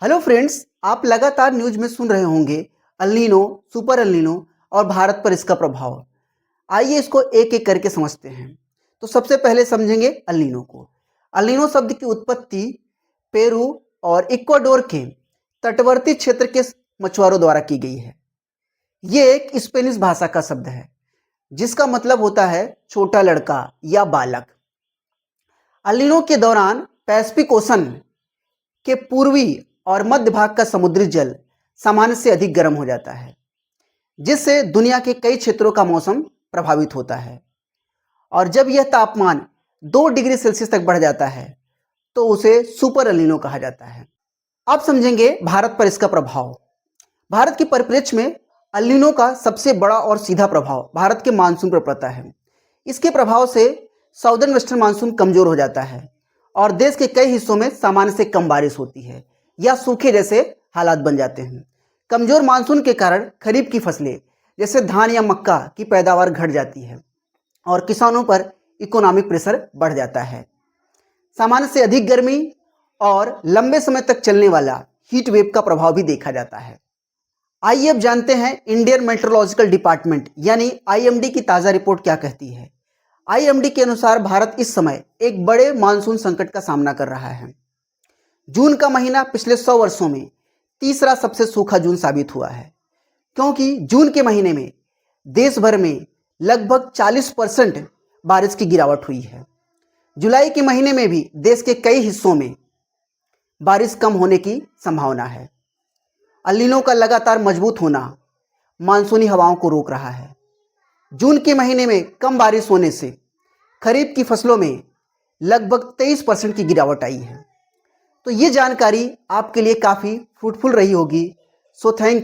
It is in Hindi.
हेलो फ्रेंड्स, आप लगातार न्यूज में सुन रहे होंगे El Nino, super El Nino और भारत पर इसका प्रभाव। आइए इसको एक एक करके समझते हैं। तो सबसे पहले समझेंगे अल नीनो को। अल नीनो शब्द की उत्पत्ति पेरू और इक्वाडोर के तटवर्ती क्षेत्र के मछुआरों द्वारा की गई है। ये एक स्पेनिश भाषा का शब्द है जिसका मतलब होता है छोटा लड़का या बालक। अल नीनो के दौरान पैसिफिक ओशन के पूर्वी और मध्य भाग का समुद्री जल सामान्य से अधिक गर्म हो जाता है, जिससे दुनिया के कई क्षेत्रों का मौसम प्रभावित होता है। और जब यह तापमान 2 डिग्री सेल्सियस तक बढ़ जाता है तो उसे सुपर एल नीनो कहा जाता है। अब समझेंगे भारत पर इसका प्रभाव। भारत के परिप्रेक्ष्य में एल नीनो का सबसे बड़ा और सीधा प्रभाव भारत के मानसून पर पड़ता है। इसके प्रभाव से साउदर्न वेस्टर्न मानसून कमजोर हो जाता है और देश के कई हिस्सों में सामान्य से कम बारिश होती है या सूखे जैसे हालात बन जाते हैं। कमजोर मानसून के कारण खरीफ की फसलें जैसे धान या मक्का की पैदावार घट जाती है और किसानों पर इकोनॉमिक प्रेशर बढ़ जाता है। सामान्य से अधिक गर्मी और लंबे समय तक चलने वाला हीट वेव का प्रभाव भी देखा जाता है। आइए अब जानते हैं इंडियन मेट्रोलॉजिकल डिपार्टमेंट यानी आईएमडी की ताज़ा रिपोर्ट क्या कहती है। आईएमडी के अनुसार भारत इस समय एक बड़े मानसून संकट का सामना कर रहा है। जून का महीना पिछले 100 वर्षों में तीसरा सबसे सूखा जून साबित हुआ है, क्योंकि जून के महीने में देश भर में लगभग 40% बारिश की गिरावट हुई है। जुलाई के महीने में भी देश के कई हिस्सों में बारिश कम होने की संभावना है। अल नीनो का लगातार मजबूत होना मानसूनी हवाओं को रोक रहा है। जून के महीने में कम बारिश होने से खरीफ की फसलों में लगभग 23% की गिरावट आई है। तो ये जानकारी आपके लिए काफ़ी फ्रूटफुल रही होगी। So thank you.